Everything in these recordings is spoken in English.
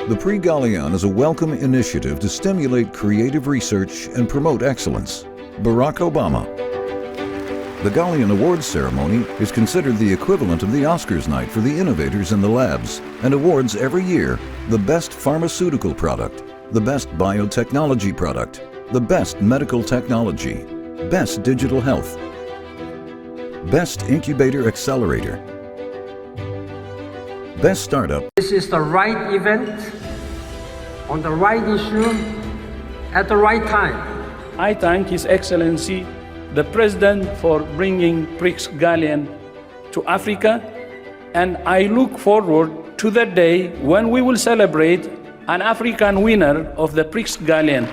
The Prix Galien is a welcome initiative to stimulate creative research and promote excellence. Barack Obama. The Galien Awards ceremony is considered the equivalent of the Oscars night for the innovators in the labs and awards every year the best pharmaceutical product, the best biotechnology product, the best medical technology, best digital health, best incubator accelerator, best startup. This is the right event, on the right issue, at the right time. I thank His Excellency, the President, for bringing Prix Galien to Africa, and I look forward to the day when we will celebrate an African winner of the Prix Galien.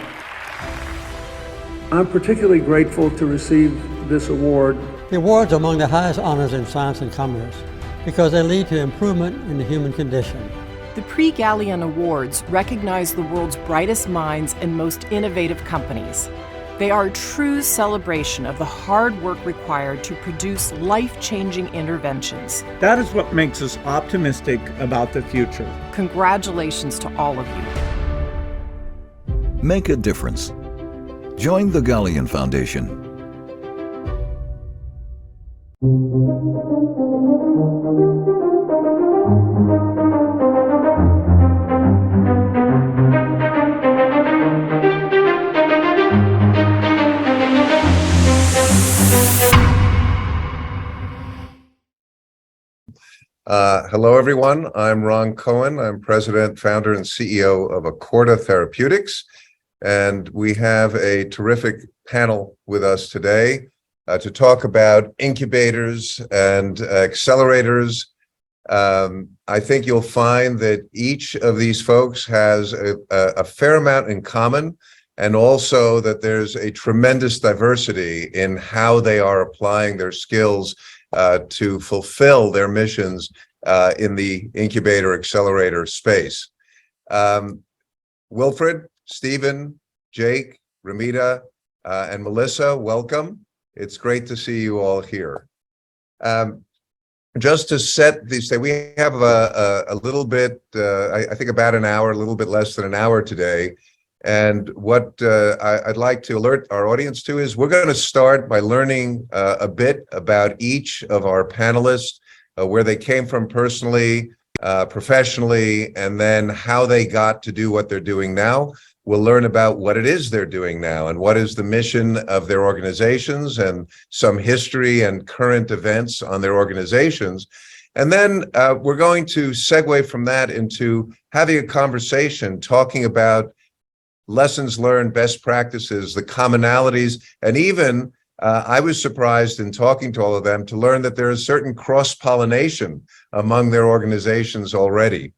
I'm particularly grateful to receive this award. The awards are among the highest honors in science and commerce because they lead to improvement in the human condition. The Prix Galien Awards recognize the world's brightest minds and most innovative companies. They are a true celebration of the hard work required to produce life-changing interventions. That is what makes us optimistic about the future. Congratulations to all of you. Make a difference. Join the Galien Foundation. Hello, everyone. I'm Ron Cohen. I'm President, Founder, and CEO of Accorda Therapeutics. And we have a terrific panel with us today to talk about incubators and accelerators. I think you'll find that each of these folks has a fair amount in common, and also that there's a tremendous diversity in how they are applying their skills to fulfill their missions in the incubator accelerator space. Wilfred, Stephen, Jake, Ramita, and Melissa, welcome. It's great to see you all here. Just to set the stage, we have a little bit, I think about an hour, a little bit less than an hour today. And what I'd like to alert our audience to is we're going to start by learning a bit about each of our panelists, where they came from personally, professionally, and then how they got to do what they're doing now. We'll learn about what it is they're doing now and what is the mission of their organizations and some history and current events on their organizations. And then we're going to segue from that into having a conversation, talking about lessons learned, best practices, the commonalities, and even I was surprised in talking to all of them to learn that there is certain cross-pollination among their organizations already.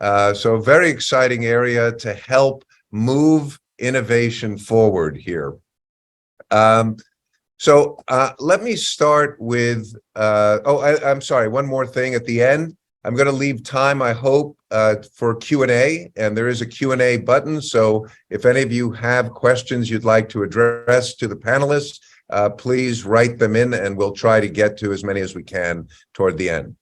So a very exciting area to help move innovation forward here. So let me start with, I'm sorry, one more thing at the end. I'm going to leave time, I hope, for Q&A, and there is a Q&A button. So if any of you have questions you'd like to address to the panelists, please write them in, and we'll try to get to as many as we can toward the end.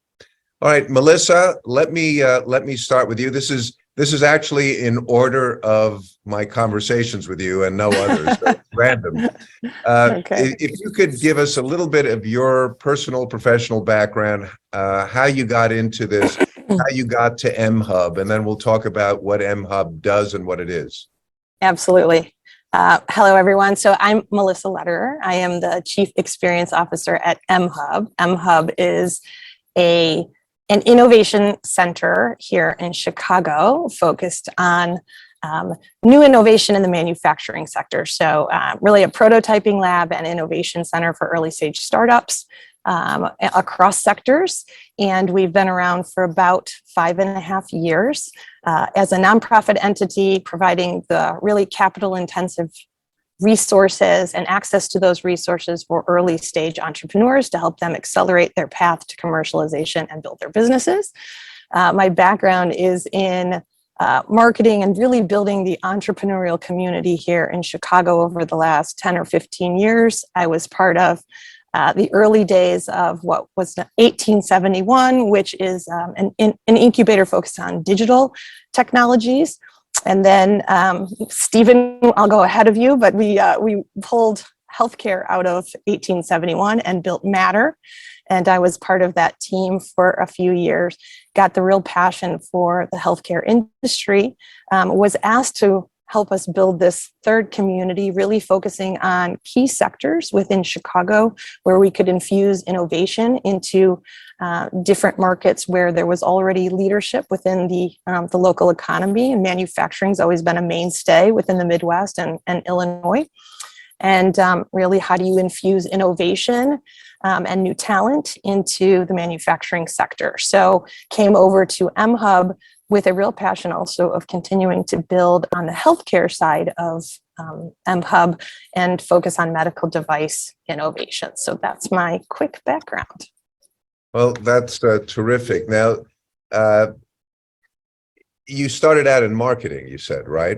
All right, Melissa, let me start with you. This is actually in order of my conversations with you and no others. So it's random. Okay. If you could give us a little bit of your personal, professional background, how you got into this, how you got to MHub, and then we'll talk about what MHub does and what it is. Absolutely. Hello, everyone. So I'm Melissa Lederer. I am the Chief Experience Officer at MHub. MHub is an innovation center here in Chicago focused on new innovation in the manufacturing sector. So really a prototyping lab and innovation center for early stage startups across sectors. And we've been around for about 5.5 years as a nonprofit entity, providing the really capital intensive resources and access to those resources for early stage entrepreneurs to help them accelerate their path to commercialization and build their businesses. My background is in marketing and really building the entrepreneurial community here in Chicago over the last 10 or 15 years. I was part of the early days of what was 1871, which is an incubator focused on digital technologies. And then Stephen, I'll go ahead of you, but we pulled healthcare out of 1871 and built Matter. And I was part of that team for a few years, got the real passion for the healthcare industry, was asked to help us build this third community, really focusing on key sectors within Chicago, where we could infuse innovation into different markets where there was already leadership within the local economy. And manufacturing has always been a mainstay within the Midwest and Illinois. And really, how do you infuse innovation and new talent into the manufacturing sector? So came over to MHub with a real passion also of continuing to build on the healthcare side of MHub and focus on medical device innovation. So that's my quick background. Well, that's terrific. Now, you started out in marketing, you said, right?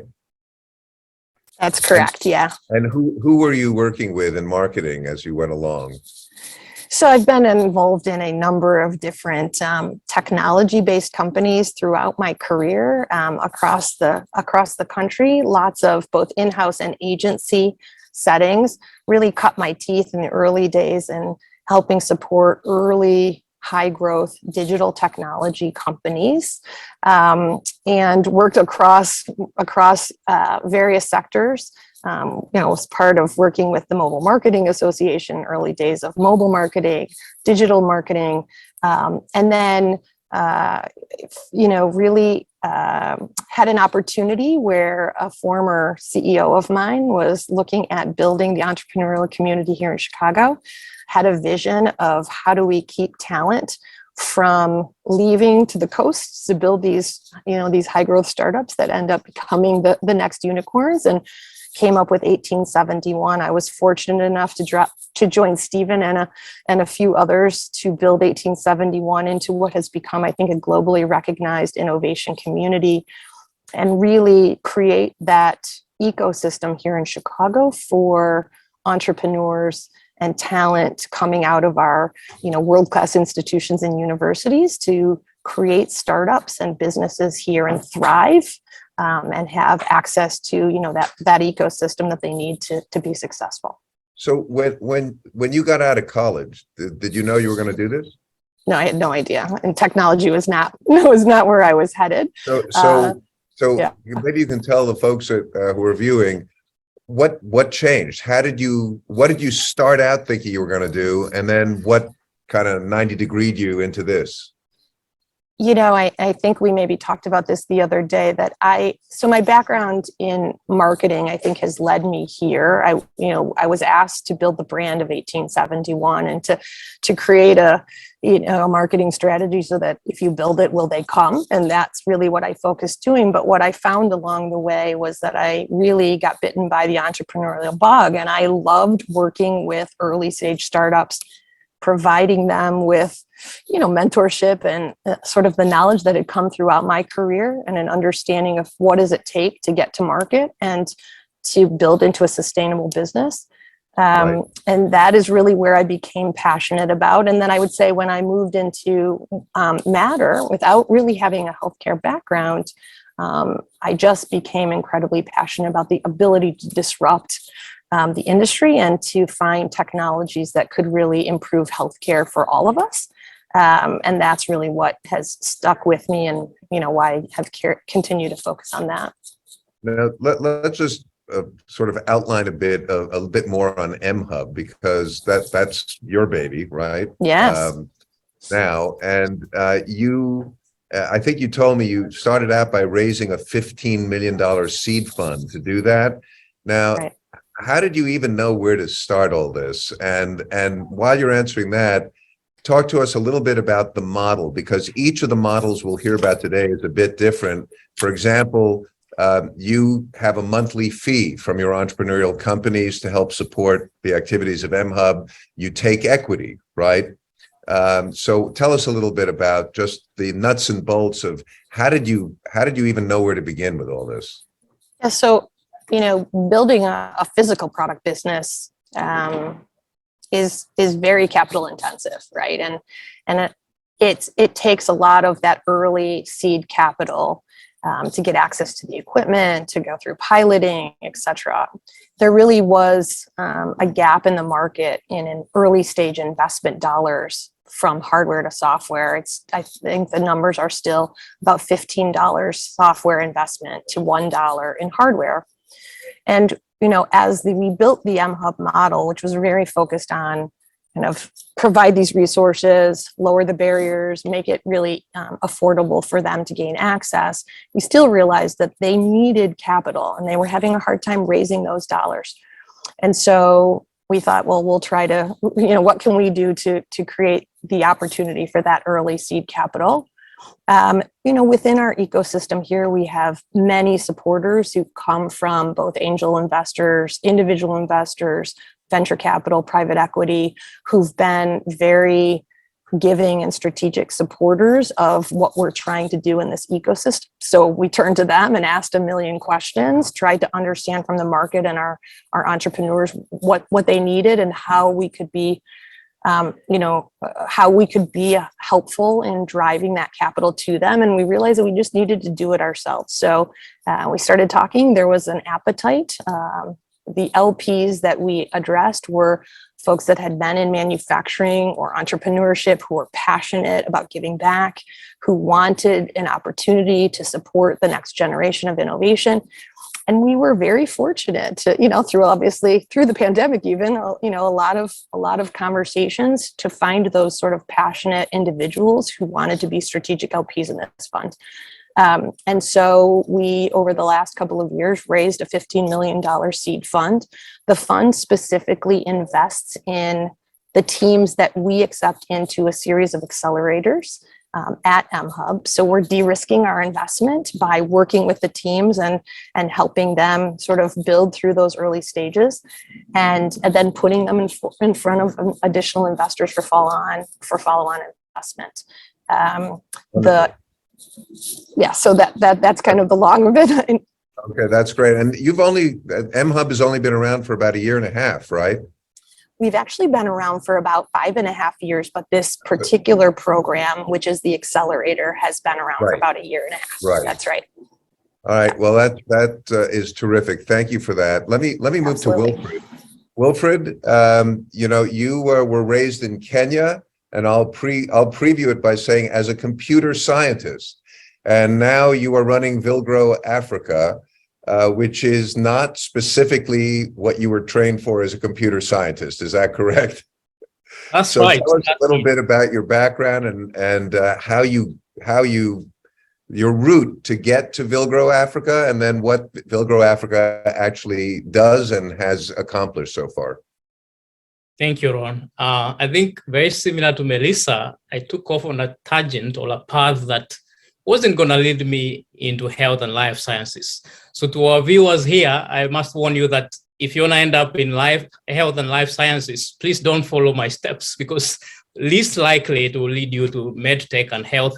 That's correct, yeah. And who were you working with in marketing as you went along? So I've been involved in a number of different technology-based companies throughout my career across the country. Lots of both in-house and agency settings. Really cut my teeth in the early days in helping support early high-growth digital technology companies, and worked across various sectors. Was part of working with the Mobile Marketing Association, early days of mobile marketing, digital marketing, and then really had an opportunity where a former CEO of mine was looking at building the entrepreneurial community here in Chicago, had a vision of how do we keep talent from leaving to the coast to build these high growth startups that end up becoming the next unicorns, and came up with 1871. I was fortunate enough to join Stephen and a few others to build 1871 into what has become, I think, a globally recognized innovation community, and really create that ecosystem here in Chicago for entrepreneurs and talent coming out of our world-class institutions and universities to create startups and businesses here and thrive. And have access to that ecosystem that they need to be successful. So when you got out of college, did you know you were going to do this? No, I had no idea, and technology was not where I was headed. So yeah. Maybe you can tell the folks who are viewing what changed. What did you start out thinking you were going to do, and then what kind of 90-degreed you into this? I think we maybe talked about this the other day, that so my background in marketing, I think, has led me here. I was asked to build the brand of 1871 and to create a marketing strategy so that if you build it, will they come? And that's really what I focused doing. But what I found along the way was that I really got bitten by the entrepreneurial bug, and I loved working with early stage startups, providing them with mentorship and sort of the knowledge that had come throughout my career, and an understanding of what does it take to get to market and to build into a sustainable business. Right. And that is really where I became passionate about. And then I would say when I moved into Matter, without really having a healthcare background, I just became incredibly passionate about the ability to disrupt the industry and to find technologies that could really improve healthcare for all of us. And that's really what has stuck with me, and why I have continued to focus on that. Now let's just sort of outline a bit more on MHub, because that's your baby, right? Yes. Now, and I think you told me you started out by raising a $15 million seed fund to do that. Now, right. How did you even know where to start all this? And while you're answering that, talk to us a little bit about the model, because each of the models we'll hear about today is a bit different. For example, you have a monthly fee from your entrepreneurial companies to help support the activities of MHub. You take equity, right? So tell us a little bit about just the nuts and bolts of how did you even know where to begin with all this? Yeah, so building a physical product business is very capital intensive, right? And it takes a lot of that early seed capital to get access to the equipment, to go through piloting, et cetera. There really was a gap in the market in an early stage investment dollars from hardware to software. I think the numbers are still about $15 software investment to $1 in hardware. And, as we built the mHub model, which was very focused on kind of provide these resources, lower the barriers, make it really affordable for them to gain access, we still realized that they needed capital and they were having a hard time raising those dollars. And so we thought, well, we'll try to, what can we do to create the opportunity for that early seed capital? Within our ecosystem here, we have many supporters who come from both angel investors, individual investors, venture capital, private equity, who've been very giving and strategic supporters of what we're trying to do in this ecosystem. So we turned to them and asked a million questions, tried to understand from the market and our entrepreneurs what they needed and how we could be helpful in driving that capital to them. And we realized that we just needed to do it ourselves. So we started talking. There was an appetite. The LPs that we addressed were folks that had been in manufacturing or entrepreneurship, who were passionate about giving back, who wanted an opportunity to support the next generation of innovation. And we were very fortunate to, through the pandemic, even, a lot of conversations to find those sort of passionate individuals who wanted to be strategic LPs in this fund. And so we, over the last couple of years, raised a $15 million seed fund. The fund specifically invests in the teams that we accept into a series of accelerators at mHub. So we're de-risking our investment by working with the teams and helping them sort of build through those early stages, and then putting them in front of additional investors for follow-on investment. So that's kind of the long of it. Okay, that's great. And mHub has only been around for about 1.5 years, right? We've actually been around for about 5.5 years, but this particular program, which is the Accelerator, has been around for about 1.5 years. Right. That's right. All right. Well, that is terrific. Thank you for that. Let me move Absolutely. to Wilfred. You were raised in Kenya, and I'll preview it by saying, as a computer scientist, and now you are running Vilgro Africa, which is not specifically what you were trained for as a computer scientist. Is that correct? That's right. Tell us a little bit about your background and how your route to get to Vilgro Africa, and then what Vilgro Africa actually does and has accomplished so far. Thank you, Ron. I think very similar to Melissa, I took off on a tangent or a path that wasn't going to lead me into health and life sciences. So to our viewers here, I must warn you that if you want to end up in health and life sciences, please don't follow my steps, because least likely it will lead you to medtech and health.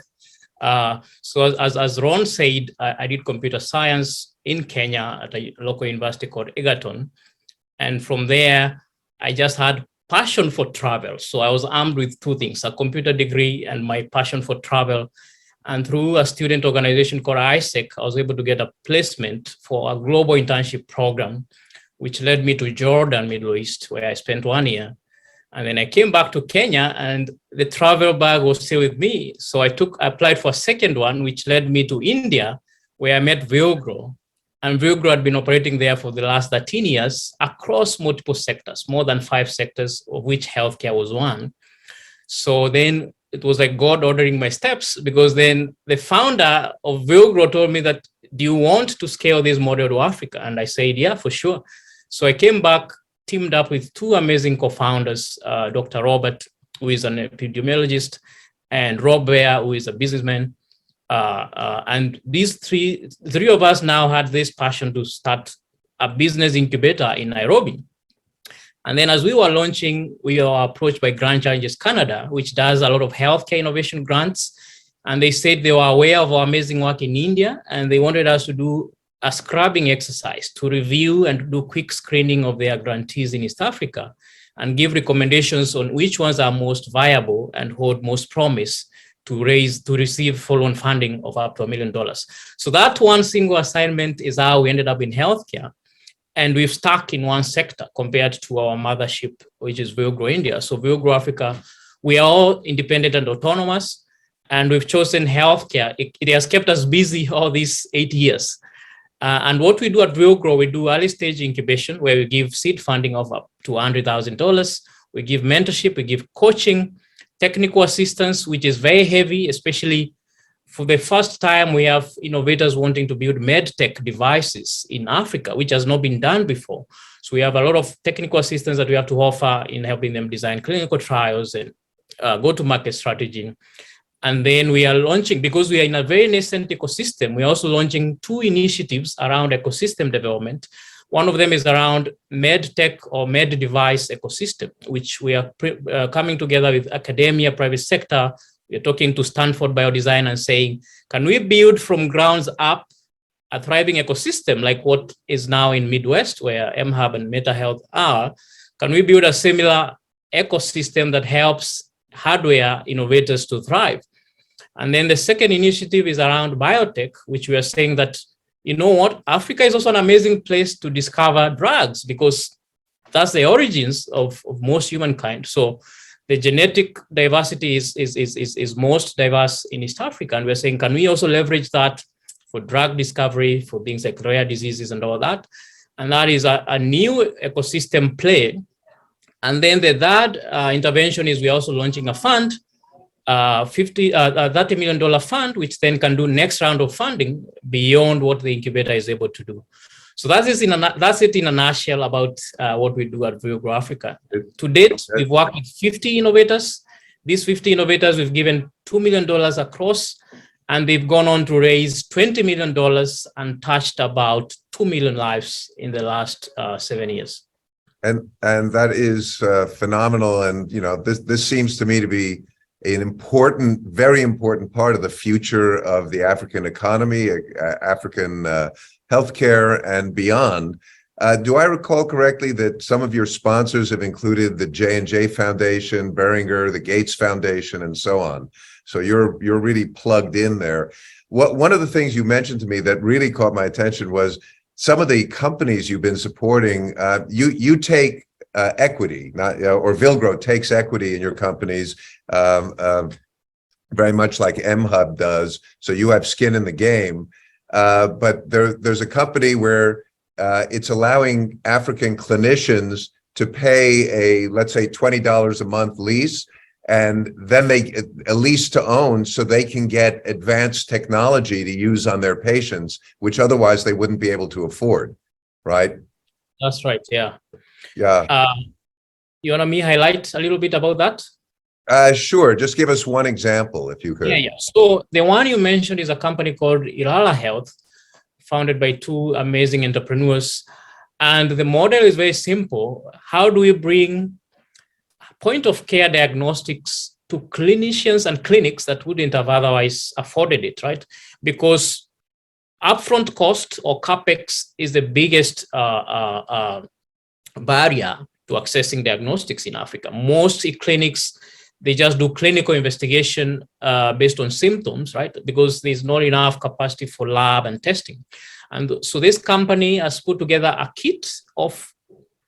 So as Ron said, I did computer science in Kenya at a local university called Egerton. And from there, I just had passion for travel. So I was armed with two things, a computer degree and my passion for travel. And through a student organization called ISEC, I was able to get a placement for a global internship program, which led me to Jordan, Middle East, where I spent 1 year. And then I came back to Kenya and the travel bag was still with me. So I applied for a second one, which led me to India, where I met Vilgro. And Vilgro had been operating there for the last 13 years across multiple sectors, more than 5 sectors, of which healthcare was one. So then it was like God ordering my steps, because then the founder of Vilgro told me that, do you want to scale this model to Africa? And I said, yeah, for sure. So I came back, teamed up with 2 amazing co-founders, Dr. Robert, who is an epidemiologist, and Rob Bear, who is a businessman. And these three of us now had this passion to start a business incubator in Nairobi. And then as we were launching, we were approached by Grand Challenges Canada, which does a lot of healthcare innovation grants. And they said they were aware of our amazing work in India, and they wanted us to do a scrubbing exercise to review and do quick screening of their grantees in East Africa. and give recommendations on which ones are most viable and hold most promise to receive follow-on funding of up to $1 million. So that one single assignment is how we ended up in healthcare. And we've stuck in one sector compared to our mothership, which is Vilgro India. So Vilgro Africa, we are all independent and autonomous, and we've chosen healthcare. It has kept us busy all these 8 years. And what we do at Vilgro, we do early stage incubation, where we give seed funding of up to $100,000. We give mentorship, we give coaching, technical assistance, which is very heavy, especially for the first time, we have innovators wanting to build medtech devices in Africa, which has not been done before. So we have a lot of technical assistance that we have to offer in helping them design clinical trials and go-to-market strategy. And then we are launching, because we are in a very nascent ecosystem, we're also launching 2 initiatives around ecosystem development. One of them is around medtech or med device ecosystem, which we are coming together with academia, private sector. We're talking to Stanford Biodesign and saying, can we build from grounds up a thriving ecosystem like what is now in Midwest, where mHub and MetaHealth are? Can we build a similar ecosystem that helps hardware innovators to thrive? And then the second initiative is around biotech, which we are saying that, you know what, Africa is also an amazing place to discover drugs, because that's the origins of most humankind. So the genetic diversity is most diverse in East Africa. And we're saying, can we also leverage that for drug discovery, for things like rare diseases and all that? And that is a new ecosystem play. And then the third intervention is we're also launching a fund, $30 million fund, which then can do next round of funding beyond what the incubator is able to do. So that's it in a nutshell about what we do at Vilgro Africa. To date, we've worked with 50 innovators. These 50 innovators, we've given $2 million across, and they've gone on to raise $20 million and touched about 2 million lives in the last 7 years. And that is phenomenal. And this seems to me to be an important, very important part of the future of the African economy, African healthcare and beyond. Do I recall correctly that some of your sponsors have included the J&J Foundation, Beringer, the Gates Foundation, and so on? So you're really plugged in there. One of the things you mentioned to me that really caught my attention was some of the companies you've been supporting. You take equity, or Vilgro takes equity in your companies, very much like mHub does. So you have skin in the game. But there's a company where it's allowing African clinicians to pay let's say $20 a month lease, and then a lease to own, so they can get advanced technology to use on their patients, which otherwise they wouldn't be able to afford, right? That's right, yeah. Yeah. You want me to highlight a little bit about that? Sure. Just give us one example, if you could. Yeah. So the one you mentioned is a company called Ilala Health, founded by 2 amazing entrepreneurs. And the model is very simple. How do we bring point of care diagnostics to clinicians and clinics that wouldn't have otherwise afforded it, right? Because upfront cost, or CapEx, is the biggest barrier to accessing diagnostics in Africa. Most clinics, they just do clinical investigation based on symptoms, right? Because there's not enough capacity for lab and testing. And so this company has put together a kit of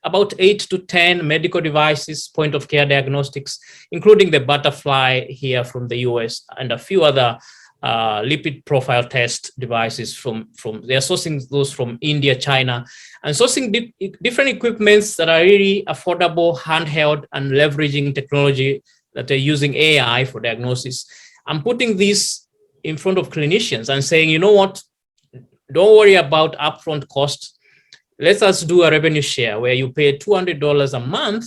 about 8 to 10 medical devices, point of care diagnostics, including the Butterfly here from the US and a few other lipid profile test devices they're sourcing those from India, China, and sourcing different equipments that are really affordable, handheld, and leveraging technology that are using AI for diagnosis. I'm putting this in front of clinicians and saying, you know what, don't worry about upfront cost. Let us do a revenue share where you pay $200 a month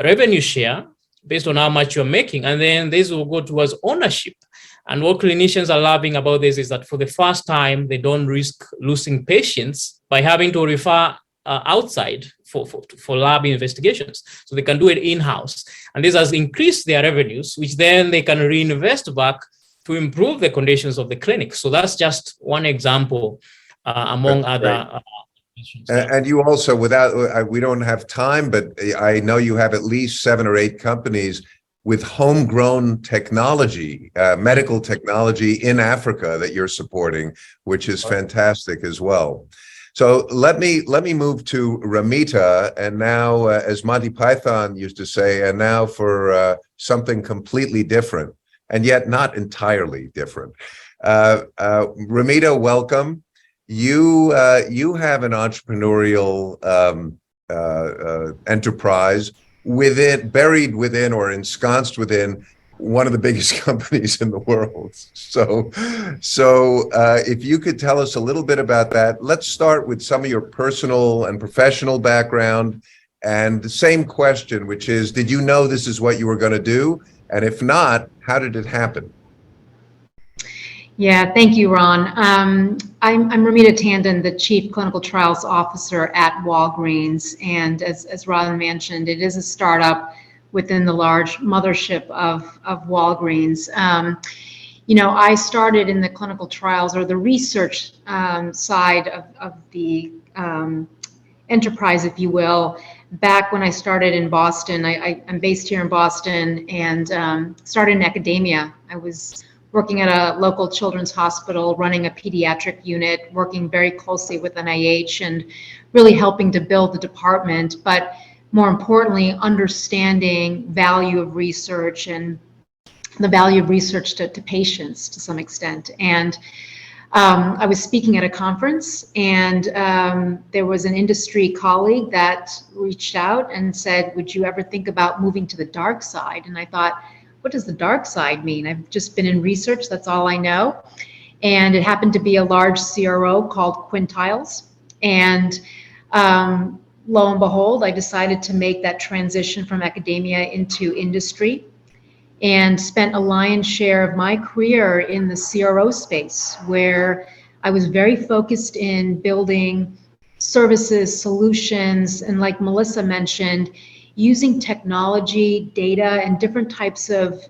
revenue share based on how much you're making. And then this will go towards ownership. And what clinicians are loving about this is that for the first time, they don't risk losing patients by having to refer outside for lab investigations. So they can do it in-house. And this has increased their revenues, which then they can reinvest back to improve the conditions of the clinic. So that's just one example among other And you also, we don't have time, but I know you have at least 7 or 8 companies with homegrown technology, medical technology in Africa that you're supporting, which is fantastic as well. So let me move to Ramita, and now, as Monty Python used to say, and now for something completely different, and yet not entirely different. Ramita, welcome. You have an entrepreneurial enterprise buried within or ensconced within one of the biggest companies in the world. So if you could tell us a little bit about that. Let's start with some of your personal and professional background, and the same question, which is, did you know this is what you were going to do? And if not, how did it happen? Yeah, thank you, Ron. I'm Ramita Tandon, the Chief Clinical Trials Officer at Walgreens. And as Ron mentioned, it is a startup within the large mothership of Walgreens. I started in the clinical trials or the research side of the enterprise, if you will, back when I started in Boston. I'm based here in Boston and started in academia. I was working at a local children's hospital, running a pediatric unit, working very closely with NIH and really helping to build the department, but more importantly, understanding value of research and the value of research to patients to some extent. And I was speaking at a conference, and there was an industry colleague that reached out and said, would you ever think about moving to the dark side? And I thought, what does the dark side mean? I've just been in research, that's all I know. And it happened to be a large CRO called Quintiles. And lo and behold, I decided to make that transition from academia into industry and spent a lion's share of my career in the CRO space, where I was very focused in building services, solutions, and like Melissa mentioned, using technology, data, and different types of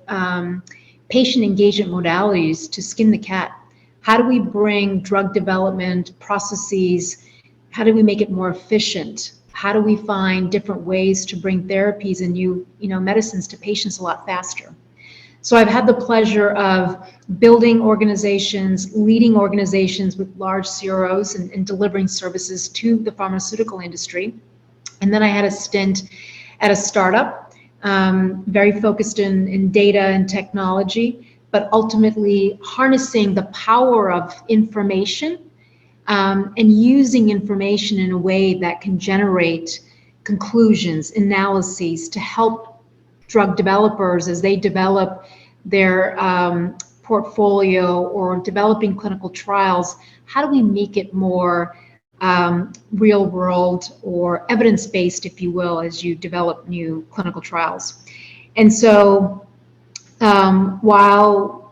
patient engagement modalities to skin the cat. How do we bring drug development processes? How do we make it more efficient? How do we find different ways to bring therapies and new medicines to patients a lot faster? So I've had the pleasure of building organizations, leading organizations with large CROs and delivering services to the pharmaceutical industry. And then I had a stint at a startup, very focused in data and technology, but ultimately harnessing the power of information and using information in a way that can generate conclusions, analyses to help drug developers as they develop their portfolio or developing clinical trials. How do we make it more real world or evidence-based, if you will, as you develop new clinical trials? And so while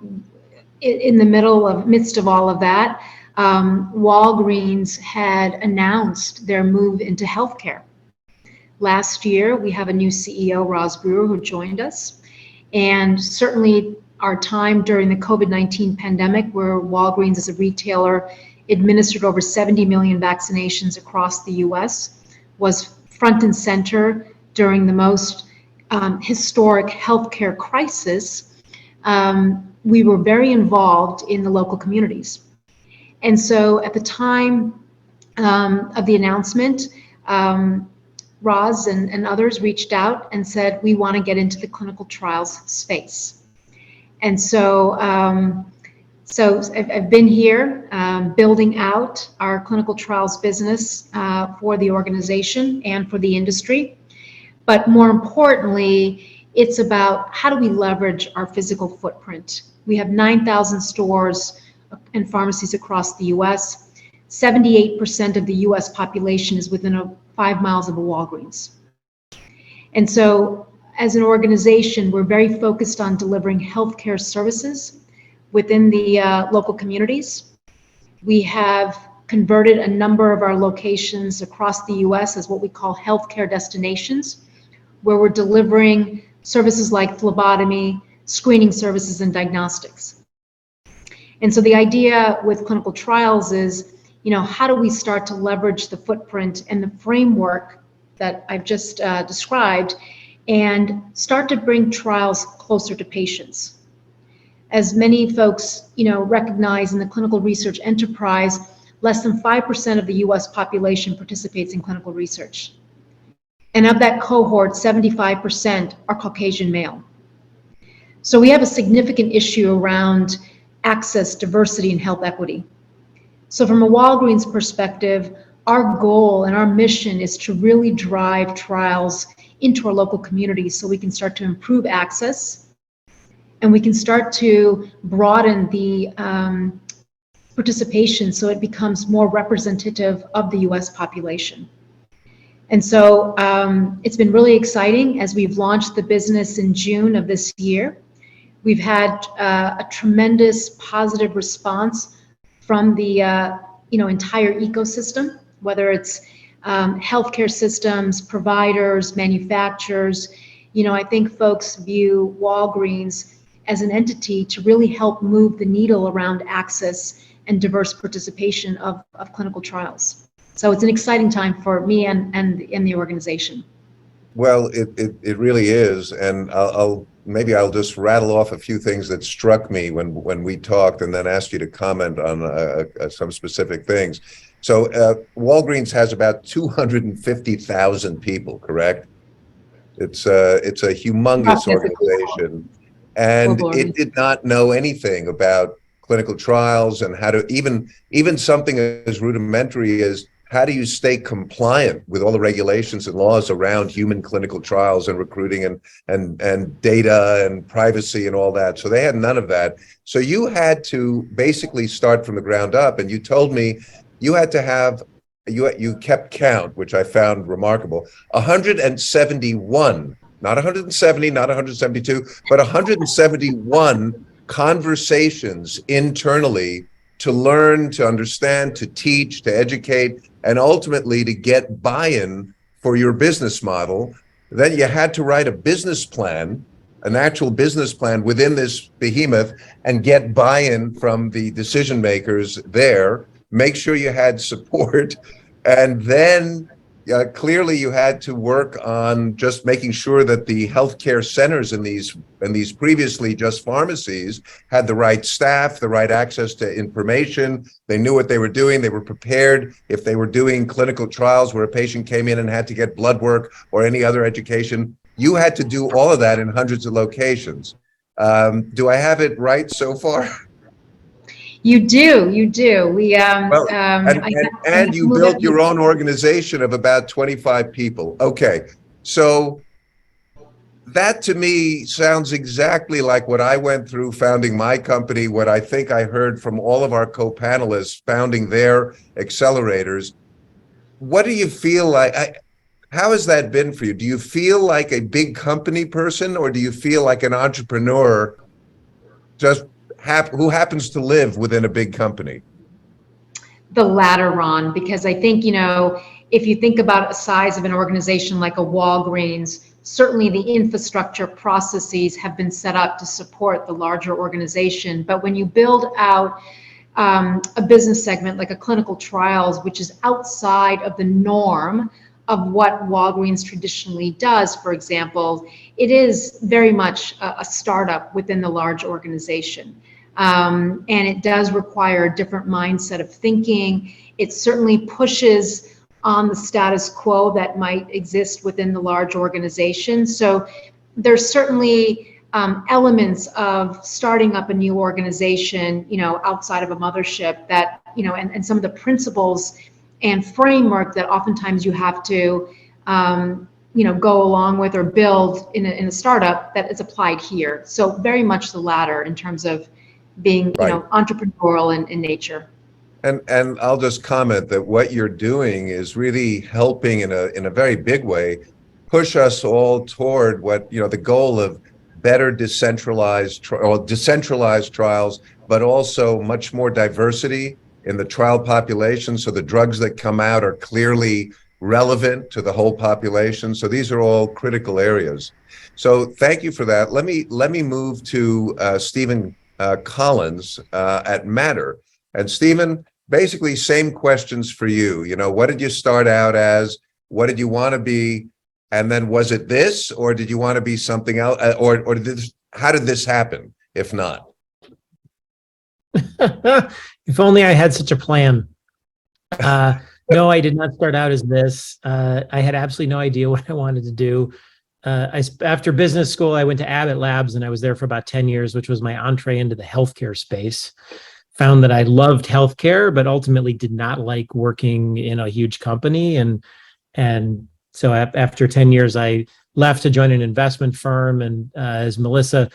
in the midst of all of that, Walgreens had announced their move into healthcare. Last year, we have a new CEO, Roz Brewer, who joined us. And certainly our time during the COVID-19 pandemic, where Walgreens as a retailer administered over 70 million vaccinations across the US, was front and center during the most historic healthcare crisis. We were very involved in the local communities. And so at the time of the announcement, Roz and others reached out and said, we want to get into the clinical trials space. And so I've been here building out our clinical trials business for the organization and for the industry. But more importantly, it's about how do we leverage our physical footprint. We have 9,000 stores and pharmacies across the US. 78% of the US population is within 5 miles of a Walgreens. And so as an organization, we're very focused on delivering healthcare services within the local communities. We have converted a number of our locations across the US as what we call healthcare destinations, where we're delivering services like phlebotomy, screening services, and diagnostics. And so the idea with clinical trials is, how do we start to leverage the footprint and the framework that I've just described and start to bring trials closer to patients? As many folks, recognize in the clinical research enterprise, less than 5% of the US population participates in clinical research. And of that cohort, 75% are Caucasian male. So we have a significant issue around access, diversity, and health equity. So from a Walgreens perspective, our goal and our mission is to really drive trials into our local communities so we can start to improve access and we can start to broaden the participation so it becomes more representative of the US population. And so it's been really exciting as we've launched the business in June of this year. We've had a tremendous positive response from the entire ecosystem, whether it's healthcare systems, providers, manufacturers. I think folks view Walgreens as an entity to really help move the needle around access and diverse participation of clinical trials. So it's an exciting time for me and the organization. Well, it really is, and maybe I'll just rattle off a few things that struck me when we talked, and then ask you to comment on some specific things. So Walgreens has about 250,000 people, correct? It's a humongous organization, and it did not know anything about clinical trials and how to even something as rudimentary as how do you stay compliant with all the regulations and laws around human clinical trials and recruiting and data and privacy and all that. So they had none of that. So you had to basically start from the ground up, and you told me you had to have, you kept count, which I found remarkable, 171, not 170, not 172, but 171 conversations internally to learn, to understand, to teach, to educate, and ultimately to get buy-in for your business model. Then you had to write a business plan, an actual business plan within this behemoth, and get buy-in from the decision makers there, make sure you had support, and then clearly you had to work on just making sure that the healthcare centers in these previously just pharmacies had the right staff, the right access to information. They knew what they were doing. They were prepared if they were doing clinical trials where a patient came in and had to get blood work or any other education. You had to do all of that in hundreds of locations. Do I have it right so far? You do. We and you built your own organization of about 25 people. Okay, so that to me sounds exactly like what I went through founding my company, what I think I heard from all of our co-panelists founding their accelerators. What do you feel like? How has that been for you? Do you feel like a big company person, or do you feel like an entrepreneur just who happens to live within a big company? The latter, Ron, because I think, if you think about a size of an organization like a Walgreens, certainly the infrastructure processes have been set up to support the larger organization. But when you build out a business segment like a clinical trials, which is outside of the norm of what Walgreens traditionally does, for example, it is very much a startup within the large organization. And it does require a different mindset of thinking. It certainly pushes on the status quo that might exist within the large organization. So there's certainly elements of starting up a new organization, outside of a mothership that, and some of the principles and framework that oftentimes you have to, go along with or build in a startup that is applied here. So very much the latter in terms of being, entrepreneurial in nature. And I'll just comment that what you're doing is really helping in a very big way push us all toward what, the goal of better decentralized trials, but also much more diversity in the trial population. So the drugs that come out are clearly relevant to the whole population. So these are all critical areas. So thank you for that. Let me move to Stephen Collins at Matter. And Stephen, basically same questions for you. You know, what did you start out as? What did you want to be? And then was it this, or did you want to be something else? Or did this, how did this happen, if not? If only I had such a plan. No, I did not start out as this. I had absolutely no idea what I wanted to do. After business school, I went to Abbott Labs, and I was there for about 10 years, which was my entree into the healthcare space. Found that I loved healthcare, but ultimately did not like working in a huge company. And so after 10 years, I left to join an investment firm. And as Melissa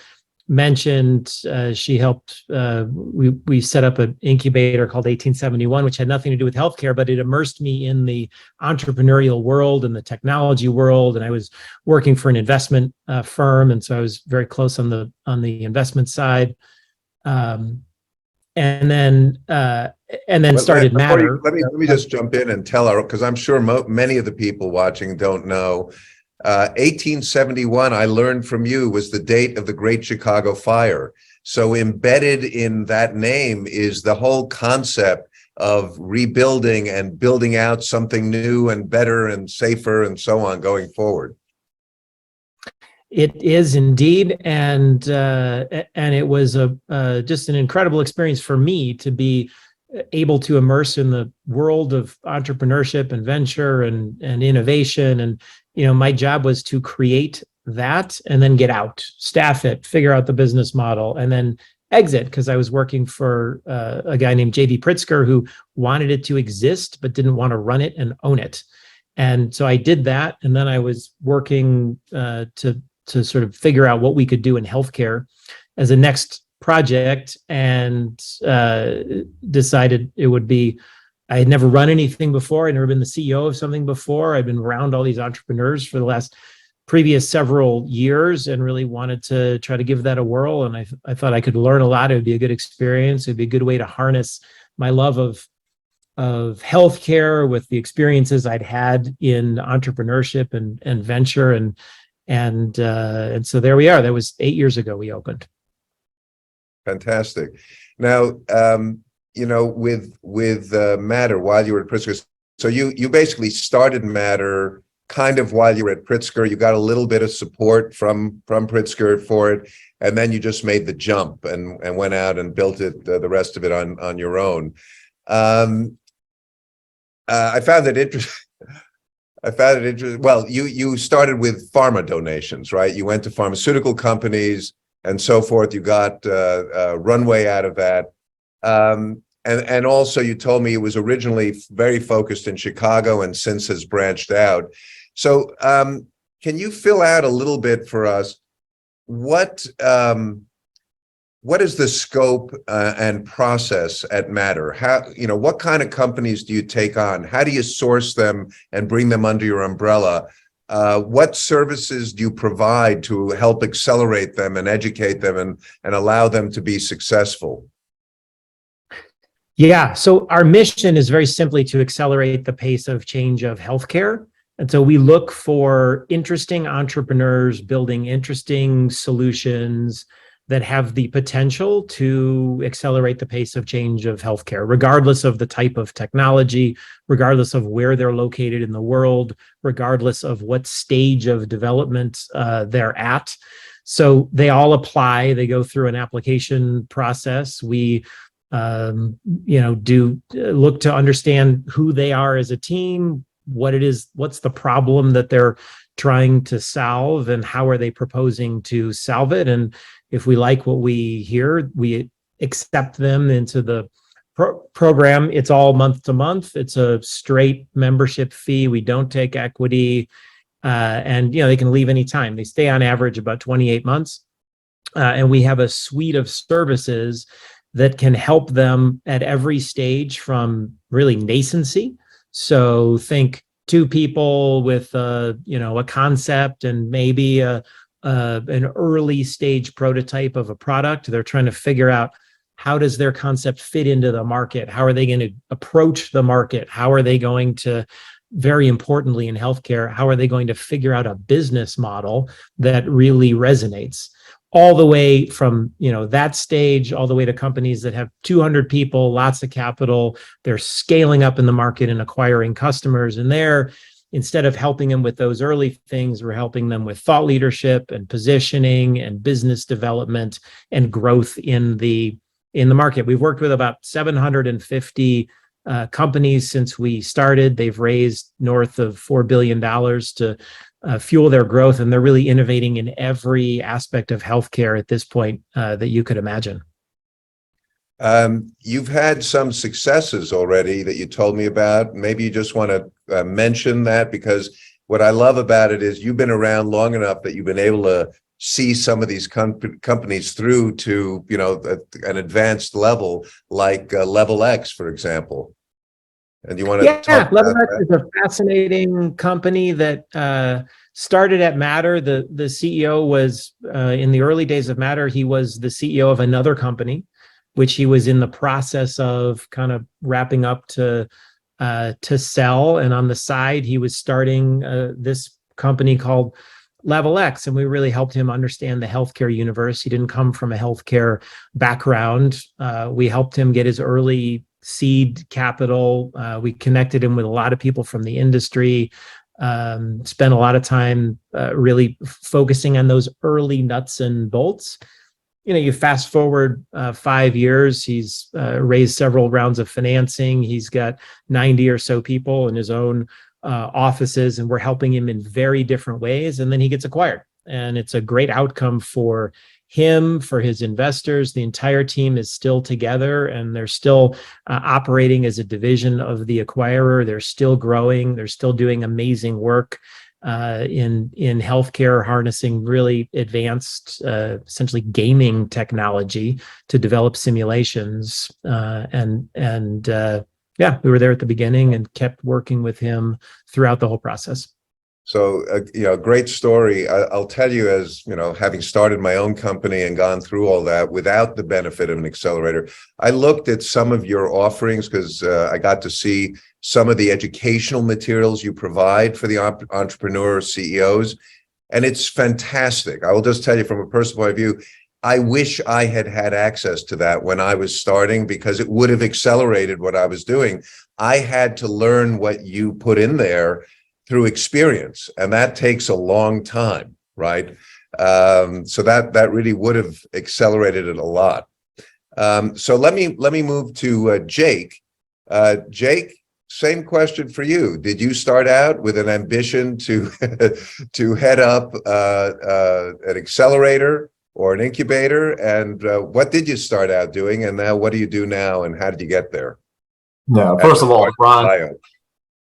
mentioned, she helped, we set up an incubator called 1871, which had nothing to do with healthcare, but it immersed me in the entrepreneurial world and the technology world. And I was working for an investment firm. And so I was very close on the investment side. And then started Matter. Let me just jump in and tell our, because I'm sure many of the people watching don't know. 1871, I learned from you, was the date of the Great Chicago Fire. So embedded in that name is the whole concept of rebuilding and building out something new and better and safer and so on going forward. It is indeed, and it was just an incredible experience for me to be able to immerse in the world of entrepreneurship and venture and innovation. And my job was to create that and then get out, staff it, figure out the business model, and then exit, because I was working for a guy named J.D. Pritzker who wanted it to exist but didn't want to run it and own it. And so I did that, and then I was working to sort of figure out what we could do in healthcare as a next project, and decided it would be, I had never run anything before. I'd never been the CEO of something before. I'd been around all these entrepreneurs for the previous several years and really wanted to try to give that a whirl. And I thought I could learn a lot. It would be a good experience. It'd be a good way to harness my love of healthcare with the experiences I'd had in entrepreneurship and venture. And so there we are. That was 8 years ago we opened. Fantastic. Now, with Matter, while you were at Pritzker, so you basically started Matter kind of while you were at Pritzker. You got a little bit of support from Pritzker for it, and then you just made the jump and went out and built it, the rest of it on your own. I found it interesting. Well, you started with pharma donations, right? You went to pharmaceutical companies and so forth. You got a runway out of that. And also you told me it was originally very focused in Chicago and since has branched out. So can you fill out a little bit for us what is the scope and process at Matter? How, what kind of companies do you take on? How do you source them and bring them under your umbrella? What services do you provide to help accelerate them and educate them and allow them to be successful? Yeah, so our mission is very simply to accelerate the pace of change of healthcare. And so we look for interesting entrepreneurs building interesting solutions that have the potential to accelerate the pace of change of healthcare, regardless of the type of technology, regardless of where they're located in the world, regardless of what stage of development they're at. So they all apply. They go through an application process. We do look to understand who they are as a team, what it is, what's the problem that they're trying to solve, and how are they proposing to solve it. And if we like what we hear, we accept them into the program. It's all month to month. It's a straight membership fee. We don't take equity, and they can leave anytime. They stay on average about 28 months, and we have a suite of services that can help them at every stage from really nascency. So think two people with a concept and maybe an early stage prototype of a product. They're trying to figure out, how does their concept fit into the market? How are they going to approach the market? How are they going to, very importantly in healthcare, how are they going to figure out a business model that really resonates? all the way from, that stage all the way to companies that have 200 people, lots of capital. They're scaling up in the market and acquiring customers. And instead of helping them with those early things, we're helping them with thought leadership and positioning and business development and growth in the market. We've worked with about 750 companies since we started. They've raised north of $4 billion to fuel their growth, and they're really innovating in every aspect of healthcare at this point that you could imagine. You've had some successes already that you told me about. Maybe you just want to mention that, because what I love about it is you've been around long enough that you've been able to see some of these companies through to, an advanced level, like Level X, for example. And you want to talk about Level X that? is a fascinating company that started at Matter. The CEO was, in the early days of Matter, he was the CEO of another company, which he was in the process of kind of wrapping up to sell. And on the side, he was starting this company called Level X, and we really helped him understand the healthcare universe. He didn't come from a healthcare background. We helped him get his early seed capital. We connected him with a lot of people from the industry, spent a lot of time really focusing on those early nuts and bolts. You fast forward 5 years, he's raised several rounds of financing. He's got 90 or so people in his own offices, and we're helping him in very different ways. And then he gets acquired, and it's a great outcome for him, for his investors. The entire team is still together, and they're still operating as a division of the acquirer. They're still growing. They're still doing amazing work in healthcare, harnessing really advanced, essentially gaming technology to develop simulations. We were there at the beginning and kept working with him throughout the whole process. So, great story. I'll tell you, as having started my own company and gone through all that without the benefit of an accelerator, I looked at some of your offerings because I got to see some of the educational materials you provide for the entrepreneur CEOs, and it's fantastic. I will just tell you from a personal point of view, I wish I had had access to that when I was starting, because it would have accelerated what I was doing. I had to learn what you put in there through experience, and that takes a long time, right? So that really would have accelerated it a lot. So let me move to Jake. Jake, same question for you. Did you start out with an ambition to to head up an accelerator or an incubator? And what did you start out doing? And now what do you do now? And how did you get there? No, first of all, Ron,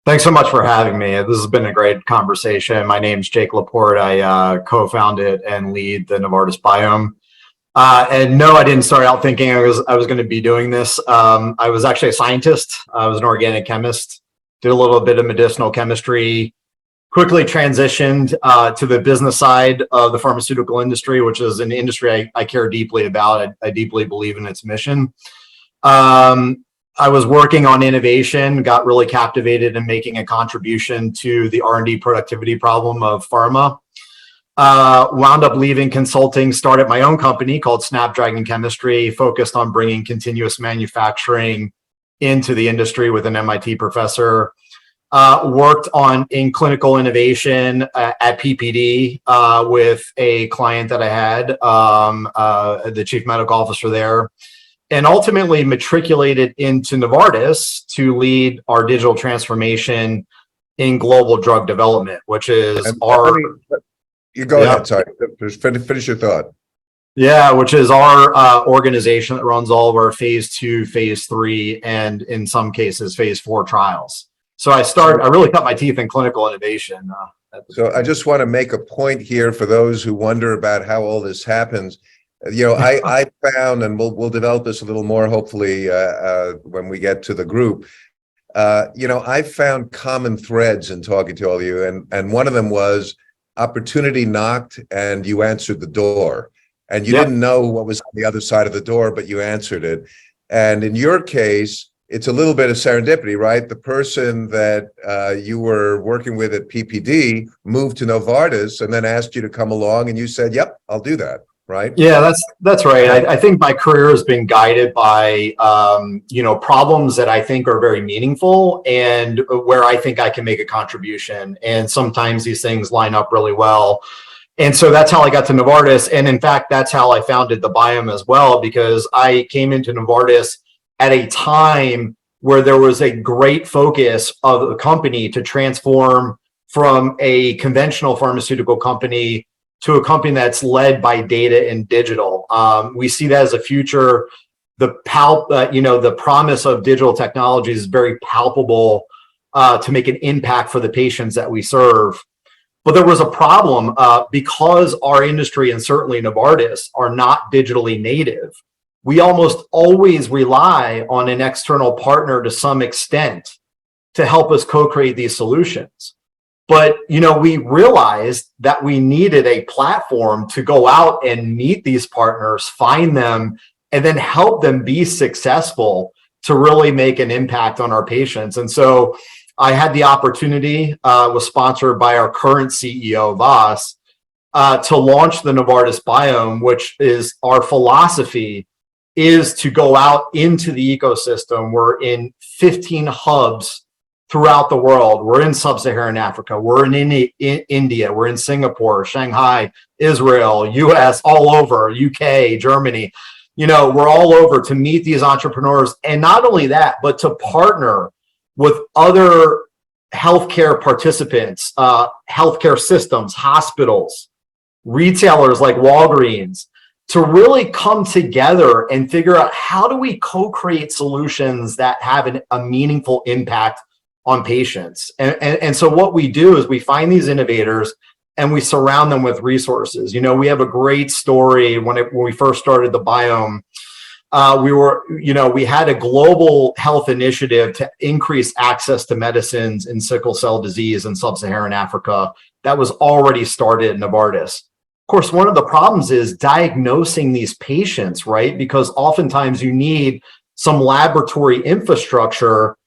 thanks so much for having me. This has been a great conversation. My name's Jake Laporte. I co-founded and lead the Novartis Biome. And no, I didn't start out thinking I was going to be doing this. I was actually a scientist. I was an organic chemist, did a little bit of medicinal chemistry, quickly transitioned to the business side of the pharmaceutical industry, which is an industry I care deeply about. I deeply believe in its mission. I was working on innovation, got really captivated in making a contribution to the R&D productivity problem of pharma. Wound up leaving consulting, started my own company called Snapdragon Chemistry, focused on bringing continuous manufacturing into the industry with an MIT professor. Worked in clinical innovation at PPD with a client that I had, the chief medical officer there, and ultimately matriculated into Novartis to lead our digital transformation in global drug development, which is You go ahead, sorry. Finish your thought. Yeah, which is our organization that runs all of our phase 2, phase 3, and in some cases, phase 4 trials. So I really cut my teeth in clinical innovation. So I just want to make a point here for those who wonder about how all this happens. I found, and we'll develop this a little more, hopefully, when we get to the group. I found common threads in talking to all of you, and one of them was opportunity knocked and you answered the door, and you didn't know what was on the other side of the door, but you answered it. And in your case, it's a little bit of serendipity, right? The person that you were working with at PPD moved to Novartis and then asked you to come along, and you said, yep, I'll do that. right? Yeah, that's right. I think my career has been guided by problems that I think are very meaningful and where I think I can make a contribution. And sometimes these things line up really well. And so that's how I got to Novartis. And in fact, that's how I founded the Biome as well, because I came into Novartis at a time where there was a great focus of the company to transform from a conventional pharmaceutical company to a company that's led by data and digital. We see that as a future. The promise of digital technologies is very palpable to make an impact for the patients that we serve. But there was a problem because our industry, and certainly Novartis, are not digitally native. We almost always rely on an external partner to some extent to help us co-create these solutions. But, we realized that we needed a platform to go out and meet these partners, find them, and then help them be successful to really make an impact on our patients. And so I had the opportunity, was sponsored by our current CEO, Vas, to launch the Novartis Biome, which is our philosophy is to go out into the ecosystem. We're in 15 hubs throughout the world. We're in sub-Saharan Africa. We're in India. We're in Singapore, Shanghai, Israel, US, all over, UK, Germany. We're all over to meet these entrepreneurs. And not only that, but to partner with other healthcare participants, healthcare systems, hospitals, retailers like Walgreens, to really come together and figure out how do we co-create solutions that have a meaningful impact on patients. And so what we do is we find these innovators and we surround them with resources. We have a great story when we first started the Biome. We had a global health initiative to increase access to medicines in sickle cell disease in sub-Saharan Africa that was already started at Novartis. Of course, one of the problems is diagnosing these patients, right? Because oftentimes you need some laboratory infrastructure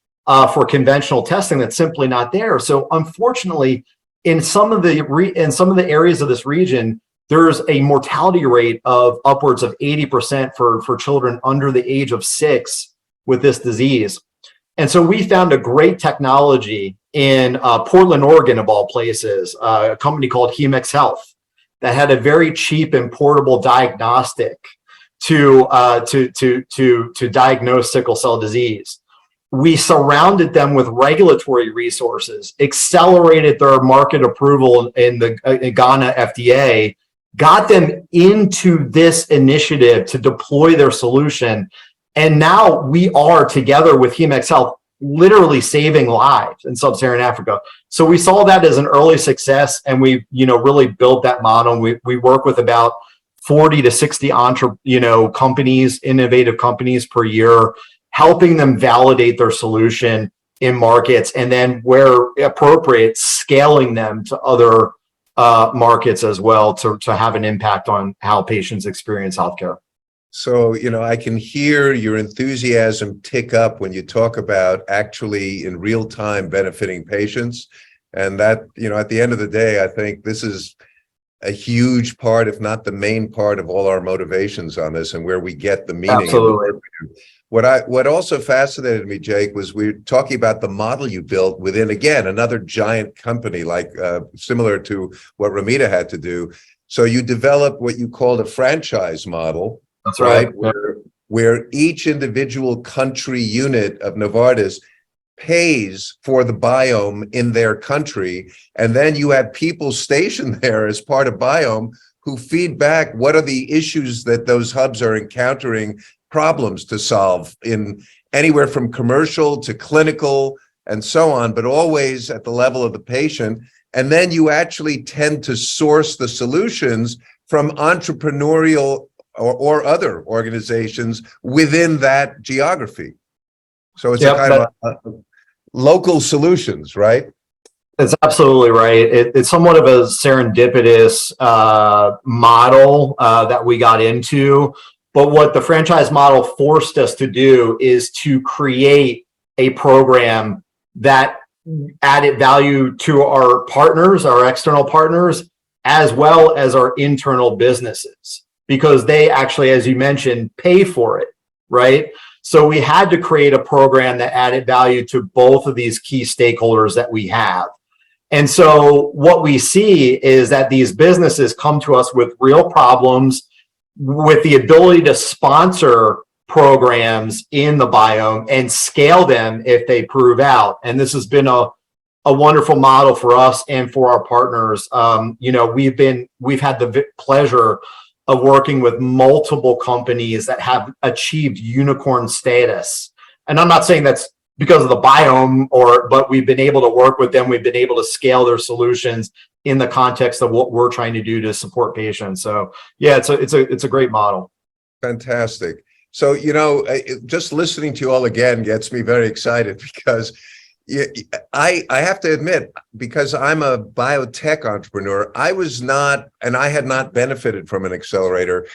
for conventional testing that's simply not there. So unfortunately, in some of the areas of this region, there's a mortality rate of upwards of 80% for children under the age of 6 with this disease. And so we found a great technology in Portland, Oregon, of all places, a company called Hemex Health that had a very cheap and portable diagnostic to diagnose sickle cell disease. We surrounded them with regulatory resources, accelerated their market approval in Ghana FDA, got them into this initiative to deploy their solution. And now we are, together with Hemex Health, literally saving lives in sub-Saharan Africa. So we saw that as an early success, and we really built that model. We work with about 40 to 60 companies, innovative companies per year, helping them validate their solution in markets, and then where appropriate, scaling them to other markets as well to have an impact on how patients experience healthcare. So, I can hear your enthusiasm tick up when you talk about actually in real time benefiting patients. And that, at the end of the day, I think this is a huge part, if not the main part, of all our motivations on this and where we get the meaning. Absolutely. What also fascinated me, Jake, was we were talking about the model you built within, again, another giant company, like similar to what Ramita had to do. So you developed what you called a franchise model. That's right. Where each individual country unit of Novartis pays for the biome in their country. And then you have people stationed there as part of biome who feed back what are the issues that those hubs are encountering, problems to solve in anywhere from commercial to clinical and so on, but always at the level of the patient. And then you actually tend to source the solutions from entrepreneurial or other organizations within that geography. So it's a kind of local solutions, right? It's absolutely right. It's somewhat of a serendipitous model that we got into. But what the franchise model forced us to do is to create a program that added value to our partners, our external partners, as well as our internal businesses. because they actually, as you mentioned, pay for it, right? So we had to create a program that added value to both of these key stakeholders that we have. And so what we see is that these businesses come to us with real problems, with the ability to sponsor programs in the biome and scale them if they prove out. And this has been a wonderful model for us and for our partners. We've had the pleasure of working with multiple companies that have achieved unicorn status. And I'm not saying that's because of the biome, but we've been able to work with them. We've been able to scale their solutions in the context of what we're trying to do to support patients. So yeah, it's a great model. Fantastic. So, just listening to you all again gets me very excited, because I have to admit, because I'm a biotech entrepreneur, I had not benefited from an accelerator.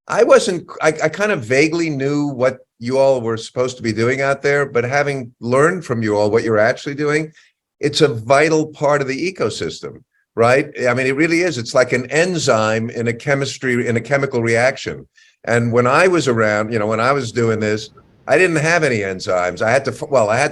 I kind of vaguely knew what you all were supposed to be doing out there, but having learned from you all what you're actually doing, it's a vital part of the ecosystem, right? I mean, it really is. It's like an enzyme in a chemical reaction. And when I was around, when I was doing this, I didn't have any enzymes. I had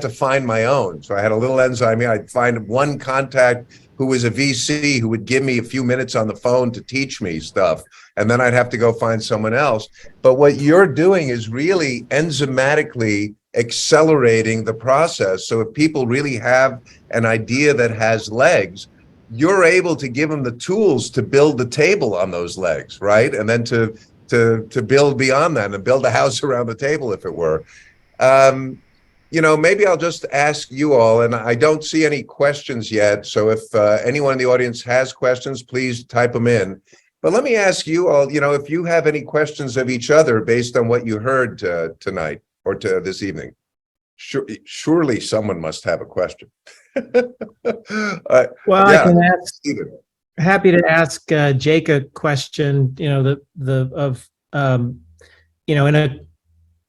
to find my own. So I had a little enzyme here. I'd find one contact who was a VC who would give me a few minutes on the phone to teach me stuff. And then I'd have to go find someone else. But what you're doing is really enzymatically accelerating the process. So if people really have an idea that has legs, you're able to give them the tools to build the table on those legs, right? And then to build beyond that and build a house around the table, if it were. Maybe I'll just ask you all, and I don't see any questions yet. So if anyone in the audience has questions, please type them in. But let me ask you all, if you have any questions of each other based on what you heard tonight or this evening. Surely someone must have a question. I can ask. Steven. Happy to ask Jake a question. And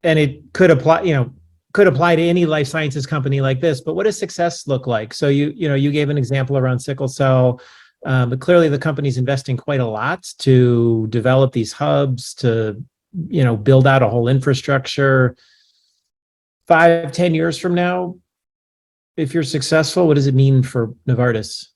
it could apply to any life sciences company like this. But what does success look like? So you gave an example around sickle cell. But clearly the company's investing quite a lot to develop these hubs, to, build out a whole infrastructure. 5-10 years from now, if you're successful, what does it mean for Novartis?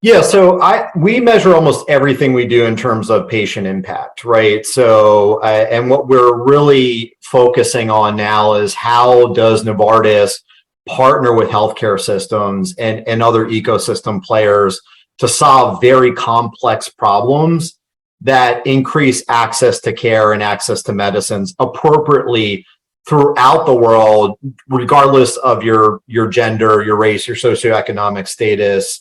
Yeah, so we measure almost everything we do in terms of patient impact, right? So, and what we're really focusing on now is how does Novartis partner with healthcare systems and other ecosystem players to solve very complex problems that increase access to care and access to medicines appropriately throughout the world, regardless of your gender, your race, your socioeconomic status.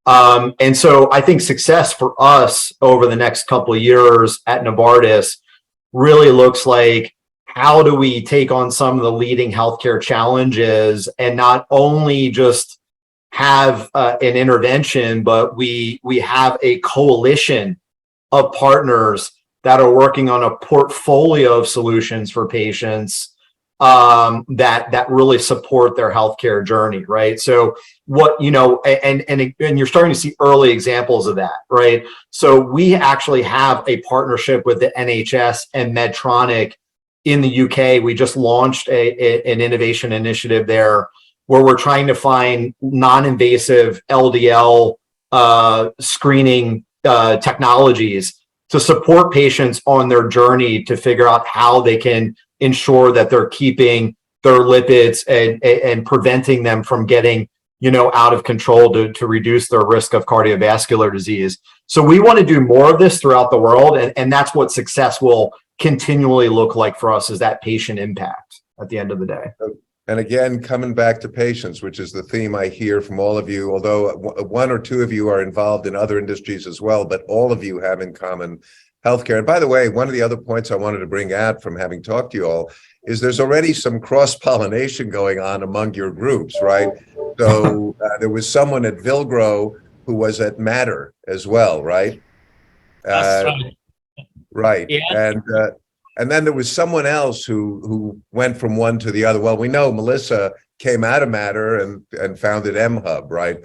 And so I think success for us over the next couple of years at Novartis really looks like, how do we take on some of the leading healthcare challenges and not only just have an intervention, but we have a coalition of partners that are working on a portfolio of solutions for patients that really support their healthcare journey, right? So and you're starting to see early examples of that, right? So we actually have a partnership with the NHS and Medtronic in the UK. We just launched an innovation initiative there where we're trying to find non-invasive LDL screening technologies to support patients on their journey to figure out how they can ensure that they're keeping their lipids and preventing them from getting out of control to reduce their risk of cardiovascular disease. So we want to do more of this throughout the world, and that's what success will continually look like for us, is that patient impact at the end of the day. And again, coming back to patients, which is the theme I hear from all of you, although one or two of you are involved in other industries as well, but all of you have in common healthcare. And by the way, one of the other points I wanted to bring out from having talked to you all is there's already some cross-pollination going on among your groups, right? So there was someone at Vilgro who was at Matter as well, right? That's right. Right. Yeah. And then there was someone else who went from one to the other. Well, we know Melissa came out of Matter and founded MHub, right?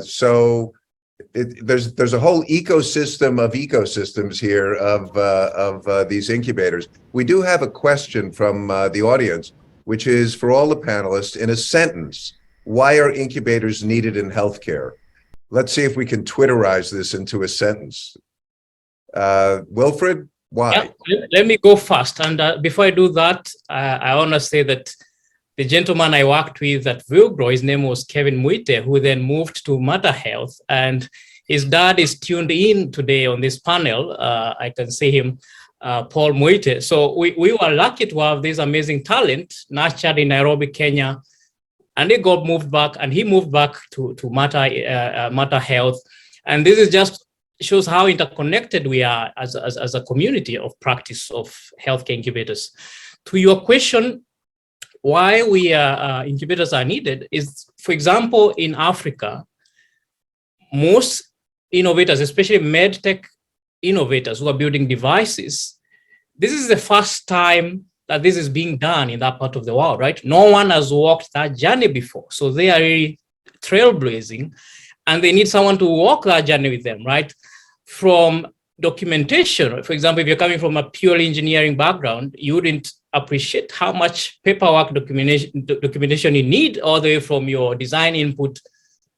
So, there's a whole ecosystem of ecosystems here of these incubators. We do have a question from the audience, which is for all the panelists in a sentence: why are incubators needed in healthcare? Let's see if we can Twitterize this into a sentence. Wilfred, why? Yeah, let me go first. And before I do that, I want to say that the gentleman I worked with at Vilgro, his name was Kevin Muite, who then moved to Matter Health. And his dad is tuned in today on this panel. I can see him, Paul Muite. So we were lucky to have this amazing talent nurtured in Nairobi, Kenya. And he moved back to Matter Health. And this is just shows how interconnected we are as a community of practice of healthcare incubators. To your question, why incubators are needed is, for example, in Africa, most innovators, especially medtech innovators who are building devices, this is the first time that this is being done in that part of the world, right? No one has walked that journey before. So they are really trailblazing, and they need someone to walk that journey with them, right? From documentation, for example, if you're coming from a purely engineering background, you wouldn't appreciate how much paperwork documentation you need, all the way from your design input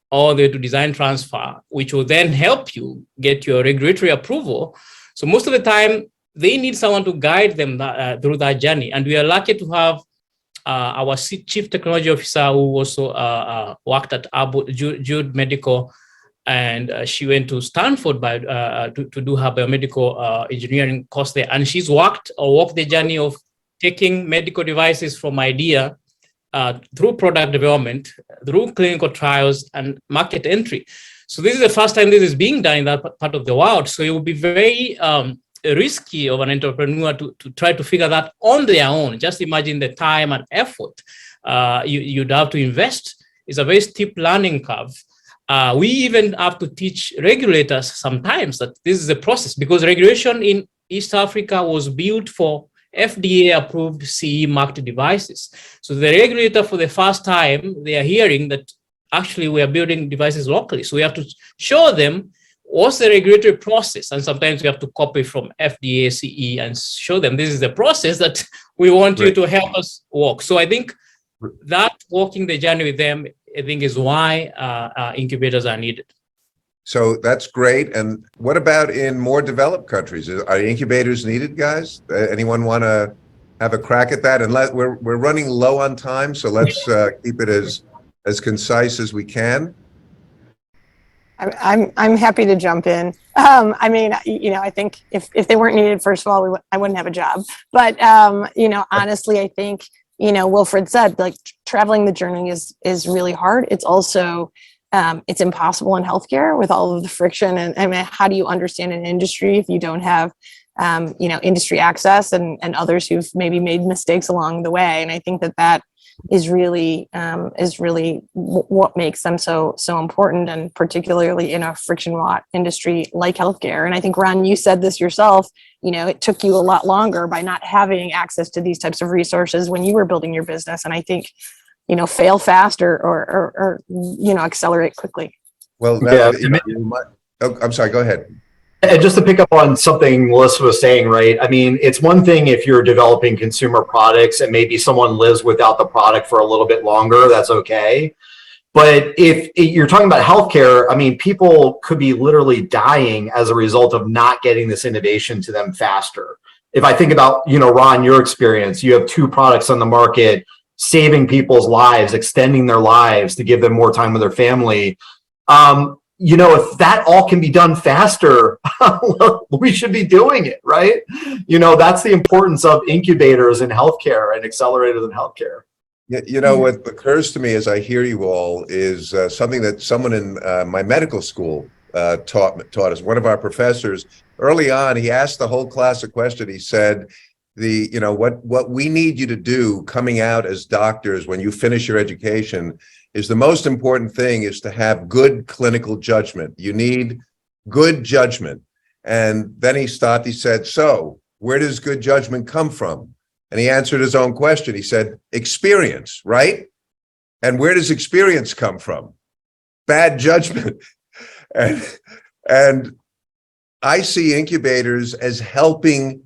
all the way to design transfer, which will then help you get your regulatory approval. So most of the time, they need someone to guide them through that journey. And we are lucky to have our chief technology officer, who also worked at Jude Medical, and she went to Stanford to do her biomedical engineering course there. And she's walked the journey of taking medical devices from idea through product development, through clinical trials and market entry. So this is the first time this is being done in that part of the world. So it would be very risky of an entrepreneur to try to figure that on their own. Just imagine the time and effort you'd have to invest. It's a very steep learning curve. We even have to teach regulators sometimes that this is a process, because regulation in East Africa was built for FDA-approved CE marked devices. So the regulator, for the first time, they are hearing that actually we are building devices locally. So we have to show them what's the regulatory process. And sometimes we have to copy from FDA, CE, and show them this is the process that we want you to help us walk. So I think that walking the journey with them, I think, is why incubators are needed. So that's great. And what about in more developed countries? Are incubators needed, guys? Anyone want to have a crack at that? And we're running low on time, so let's keep it as concise as we can. I'm happy to jump in. I mean, I think if they weren't needed, first of all, I wouldn't have a job. But honestly, I think Wilfred said, like, traveling the journey is really hard. It's also it's impossible in healthcare with all of the friction. And I mean, how do you understand an industry if you don't have industry access and others who've maybe made mistakes along the way? And I think that is really what makes them so important, and particularly in a friction-wrought industry like healthcare. And I think, Ron, you said this yourself, it took you a lot longer by not having access to these types of resources when you were building your business. And I think, fail fast or accelerate quickly. Well, I'm sorry, go ahead. And just to pick up on something Melissa was saying, right? I mean, it's one thing if you're developing consumer products and maybe someone lives without the product for a little bit longer, that's okay. But if you're talking about healthcare, I mean, people could be literally dying as a result of not getting this innovation to them faster. If I think about, Ron, your experience, you have 2 products on the market, saving people's lives, extending their lives to give them more time with their family. If that all can be done faster, we should be doing it, right? That's the importance of incubators in healthcare and accelerators in healthcare. What occurs to me as I hear you all is something that someone in my medical school taught us. One of our professors, early on, he asked the whole class a question. He said, what we need you to do coming out as doctors when you finish your education is the most important thing is to have good clinical judgment. You need good judgment. And then he stopped. He said, so where does good judgment come from? And he answered his own question. He said, experience, right? And where does experience come from? Bad judgment. And I see incubators as helping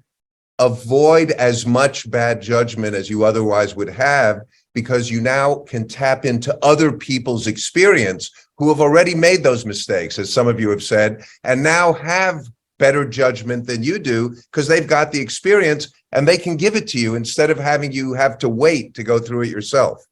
avoid as much bad judgment as you otherwise would have, because you now can tap into other people's experience who have already made those mistakes, as some of you have said, and now have better judgment than you do because they've got the experience and they can give it to you instead of having you have to wait to go through it yourself.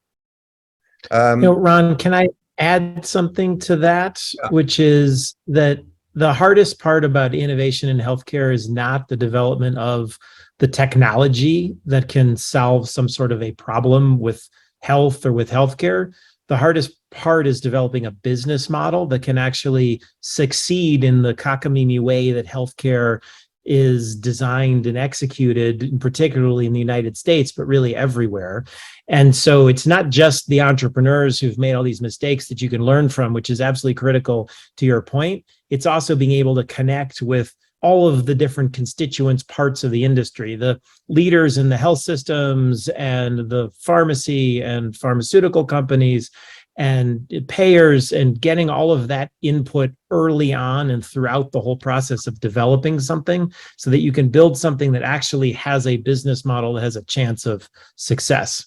Ron, can I add something to that, which is that the hardest part about innovation in healthcare is not the development of the technology that can solve some sort of a problem with health or with healthcare. The hardest part is developing a business model that can actually succeed in the cockamamie way that healthcare is designed and executed, particularly in the United States, but really everywhere. And so it's not just the entrepreneurs who've made all these mistakes that you can learn from, which is absolutely critical to your point. It's also being able to connect with all of the different constituents parts of the industry, the leaders in the health systems and the pharmacy and pharmaceutical companies and payers, and getting all of that input early on and throughout the whole process of developing something so that you can build something that actually has a business model that has a chance of success.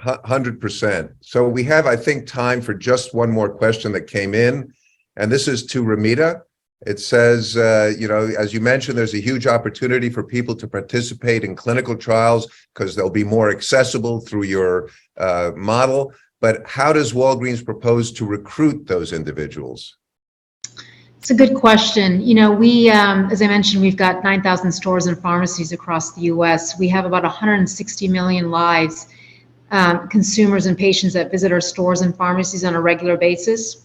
100%. So we have, I think, time for just one more question that came in, and this is to Ramita. It says, as you mentioned, there's a huge opportunity for people to participate in clinical trials because they'll be more accessible through your model. But how does Walgreens propose to recruit those individuals? It's a good question. We, as I mentioned, we've got 9,000 stores and pharmacies across the U.S. We have about 160 million lives, consumers and patients that visit our stores and pharmacies on a regular basis.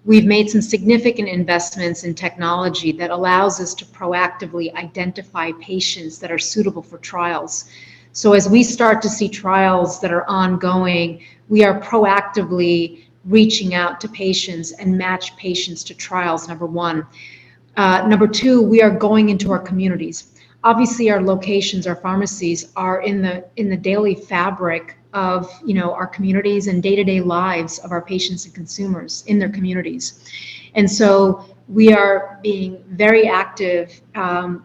We've made some significant investments in technology that allows us to proactively identify patients that are suitable for trials. So as we start to see trials that are ongoing, we are proactively reaching out to patients and match patients to trials, number one. Number two, we are going into our communities. Obviously, our locations, our pharmacies are in the daily fabric of our communities and day-to-day lives of our patients and consumers in their communities. And so we are being very active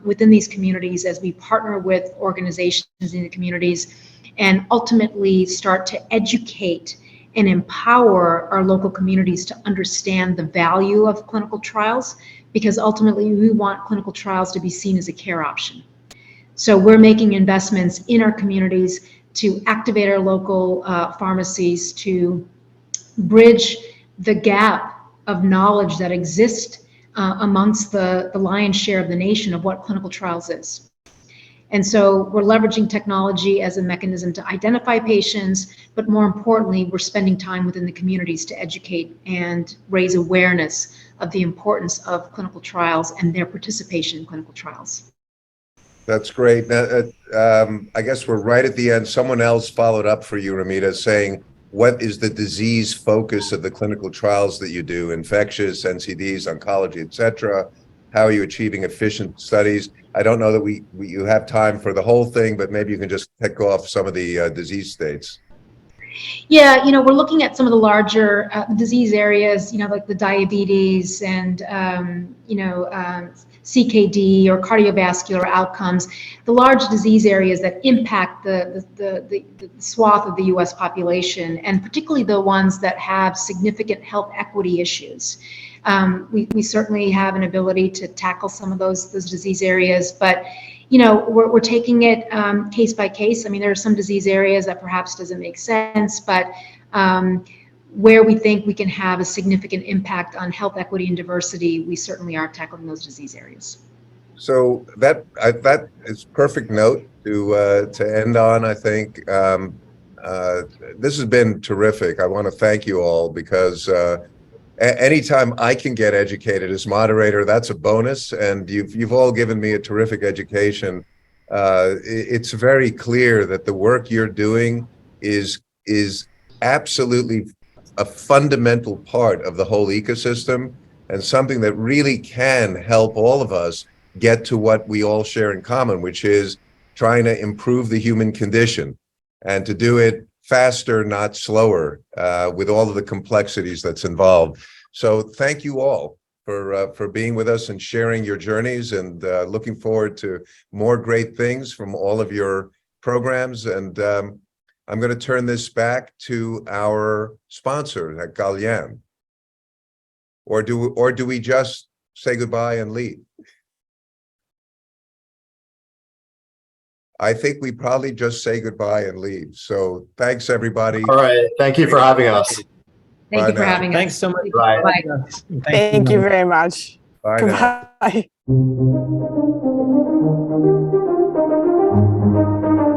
within these communities as we partner with organizations in the communities and ultimately start to educate and empower our local communities to understand the value of clinical trials, because ultimately we want clinical trials to be seen as a care option. So we're making investments in our communities to activate our local pharmacies, to bridge the gap of knowledge that exists amongst the lion's share of the nation of what clinical trials is. And so we're leveraging technology as a mechanism to identify patients, but more importantly, we're spending time within the communities to educate and raise awareness of the importance of clinical trials and their participation in clinical trials. That's great. Now, I guess we're right at the end. Someone else followed up for you, Ramita, saying, what is the disease focus of the clinical trials that you do? Infectious, NCDs, oncology, et cetera. How are you achieving efficient studies? I don't know that you have time for the whole thing, but maybe you can just pick off some of the disease states. Yeah, we're looking at some of the larger disease areas, like the diabetes and, CKD or cardiovascular outcomes, the large disease areas that impact the swath of the U.S. population, and particularly the ones that have significant health equity issues. We certainly have an ability to tackle some of those disease areas, but we're taking it case by case. I mean, there are some disease areas that perhaps doesn't make sense, but where we think we can have a significant impact on health equity and diversity, we certainly are tackling those disease areas. So that is perfect note to end on, I think. This has been terrific. I want to thank you all, because anytime I can get educated as moderator, that's a bonus, and you've all given me a terrific education. It's very clear that the work you're doing is absolutely a fundamental part of the whole ecosystem, and something that really can help all of us get to what we all share in common, which is trying to improve the human condition, and to do it faster, not slower, with all of the complexities that's involved. So thank you all. for being with us and sharing your journeys, and looking forward to more great things from all of your programs. And I'm going to turn this back to our sponsor at Galien. Or do we just say goodbye and leave? I think we probably just say goodbye and leave. So thanks, everybody. All right. Thank you for having us. Thank you for having us. Thanks so much. Bye. Thank you very much. Bye now. Goodbye.